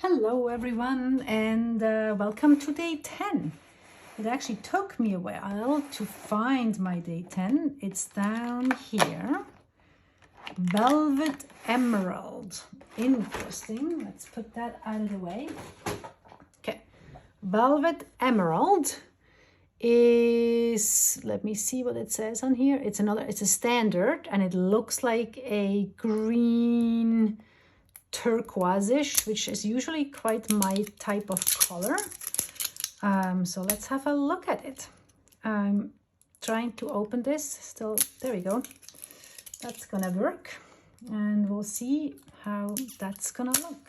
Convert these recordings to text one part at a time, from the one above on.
Hello everyone, and welcome to day 10. It actually took me a while to find my day 10. It's down here. Velvet Emerald. Interesting. Let's put that out of the way. Okay. Velvet Emerald is, let me see what it says on here. It's a standard, and it looks like a green turquoise-ish, which is usually quite my type of color. So let's have a look at it. I'm trying to open this still. There we go. That's gonna work, and we'll see how that's gonna look.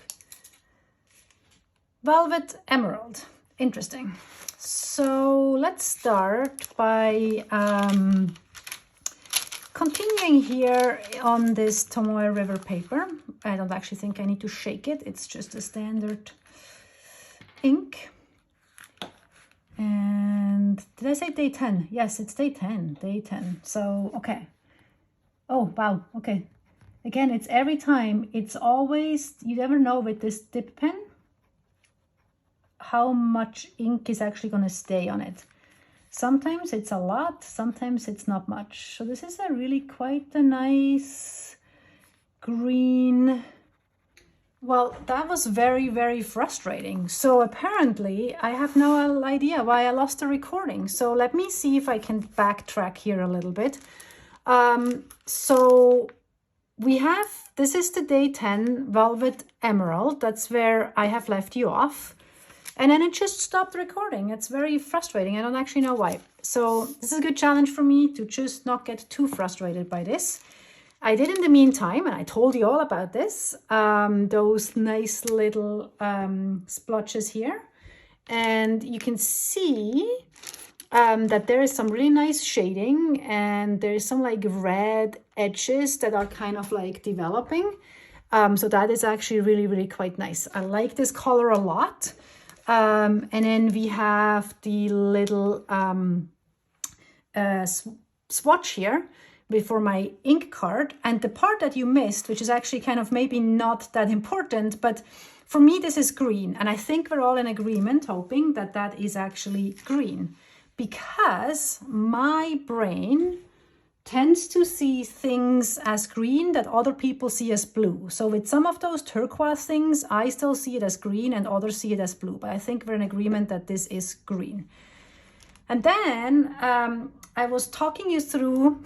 Velvet Emerald, interesting. So let's start by continuing here on this Tomoe River paper. I don't actually think I need to shake it. It's just a standard ink. And did I say day 10? Yes, it's day 10. Day 10. So, okay. Oh, wow. Okay. Again, it's every time. It's always, you never know with this dip pen how much ink is actually going to stay on it. Sometimes it's a lot, sometimes it's not much. So this is a really quite a nice green. Well, that was very, very frustrating. So apparently I have no idea why I lost the recording. So let me see if I can backtrack here a little bit. So we have, this is the day 10 Velvet Emerald. That's where I have left you off. And then it just stopped recording. It's very frustrating. I don't actually know why. So this is a good challenge for me to just not get too frustrated by this. I did in the meantime, and I told you all about this, those nice little splotches here. And you can see that there is some really nice shading, and there's some like red edges that are kind of like developing. So that is actually really, really quite nice. I like this color a lot. And then we have the little swatch here for my ink card. And the part that you missed, which is actually kind of maybe not that important, but for me this is green. And I think we're all in agreement, hoping that that is actually green, because my brain tends to see things as green that other people see as blue. So with some of those turquoise things, I still see it as green and others see it as blue. But I think we're in agreement that this is green. And then I was talking you through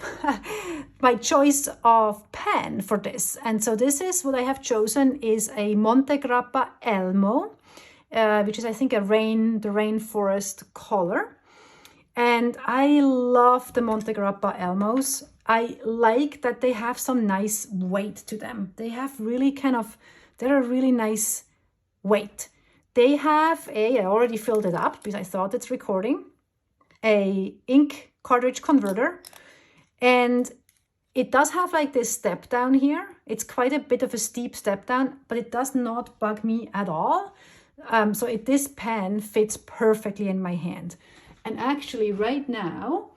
my choice of pen for this. And so this is what I have chosen is a Monte Grappa Elmo, which is I think the rainforest color. And I love the Monte Grappa Elmos. I like that they have some nice weight to them. They have really they're a really nice weight. They have I already filled it up because I thought it's recording, a ink cartridge converter. And it does have like this step down here. It's quite a bit of a steep step down, but it does not bug me at all. This pen fits perfectly in my hand. And actually right now,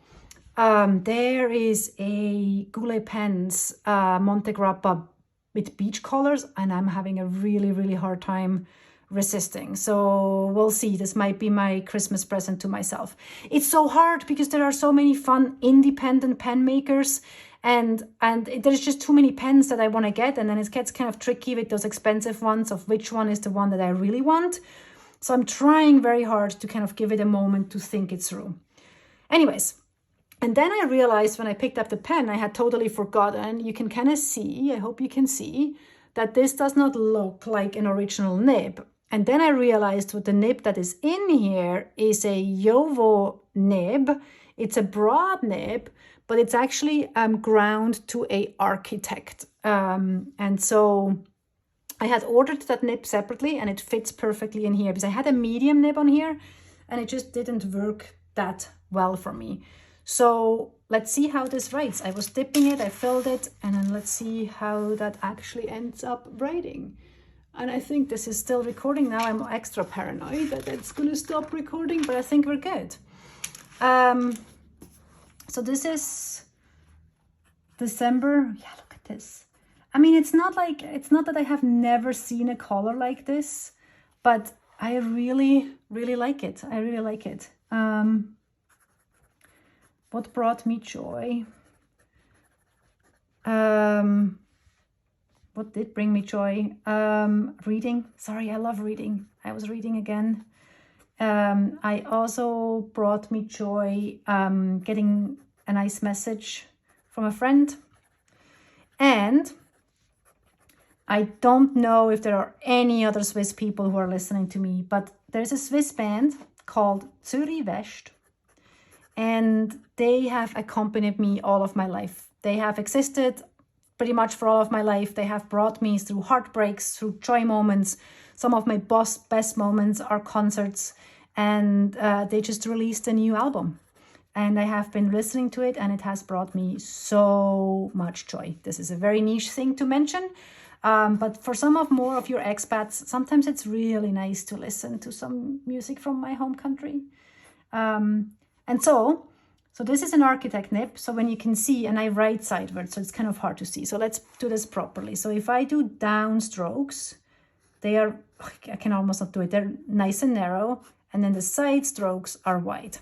there is a Goulet Pens Monte Grappa with beach colors, and I'm having a really, really hard time resisting. So we'll see. This might be my Christmas present to myself. It's so hard because there are so many fun independent pen makers, and there's just too many pens that I want to get, and then it gets kind of tricky with those expensive ones of which one is the one that I really want. So I'm trying very hard to kind of give it a moment to think it through. Anyways, and then I realized when I picked up the pen, I had totally forgotten. You can kind of see, I hope you can see, that this does not look like an original nib. And then I realized what the nib that is in here is a Jowo nib. It's a broad nib, but it's actually ground to a architect. And so I had ordered that nib separately, and it fits perfectly in here because I had a medium nib on here and it just didn't work that well for me. So let's see how this writes. I was dipping it, I filled it, and then let's see how that actually ends up writing. And I think this is still recording now. I'm extra paranoid that it's going to stop recording, but I think we're good. So this is December. Yeah, look at this. I mean, it's not that I have never seen a color like this. but I really, really like it. I really like it. What brought me joy? What did bring me joy? Reading. Sorry, I love reading. I was reading again. I also brought me joy getting a nice message from a friend. And I don't know if there are any other Swiss people who are listening to me, but there's a Swiss band called Zürich West, and they have accompanied me all of my life. They have existed pretty much for all of my life. They have brought me through heartbreaks, through joy moments. Some of my best moments are concerts, and they just released a new album. And I have been listening to it, and it has brought me so much joy. This is a very niche thing to mention, but for some of more of your expats, sometimes it's really nice to listen to some music from my home country. And so this is an architect nib. So when you can see, and I write sideways, so it's kind of hard to see. So let's do this properly. So if I do down strokes, they are, I can almost not do it. They're nice and narrow, and then the side strokes are wide.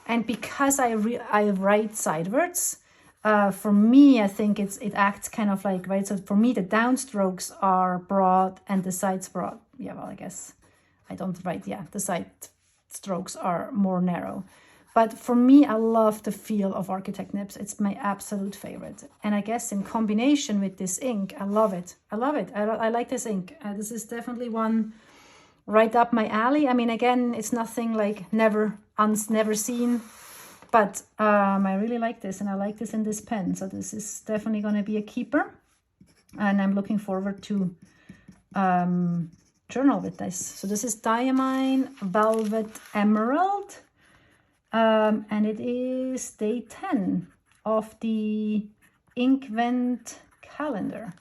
And because I write sidewards, for me, I think it acts kind of like, right? So for me, the downstrokes are broad and the sides broad. Yeah, well, I guess I don't write. Yeah, the side strokes are more narrow. But for me, I love the feel of architect nibs. It's my absolute favorite. And I guess in combination with this ink, I love it. I love it. I like this ink. This is definitely one right up my alley. I mean, again, it's nothing like never seen, but I really like this, and I like this in this pen. So this is definitely going to be a keeper, and I'm looking forward to journal with this. So this is Diamine Velvet Emerald, and it is day 10 of the Inkvent calendar.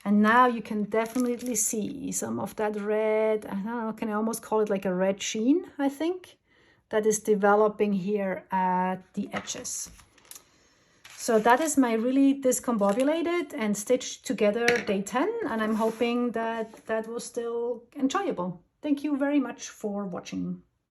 And now you can definitely see some of that red, I don't know, can I almost call it like a red sheen, I think, that is developing here at the edges. So that is my really discombobulated and stitched together day 10, and I'm hoping that that was still enjoyable. Thank you very much for watching.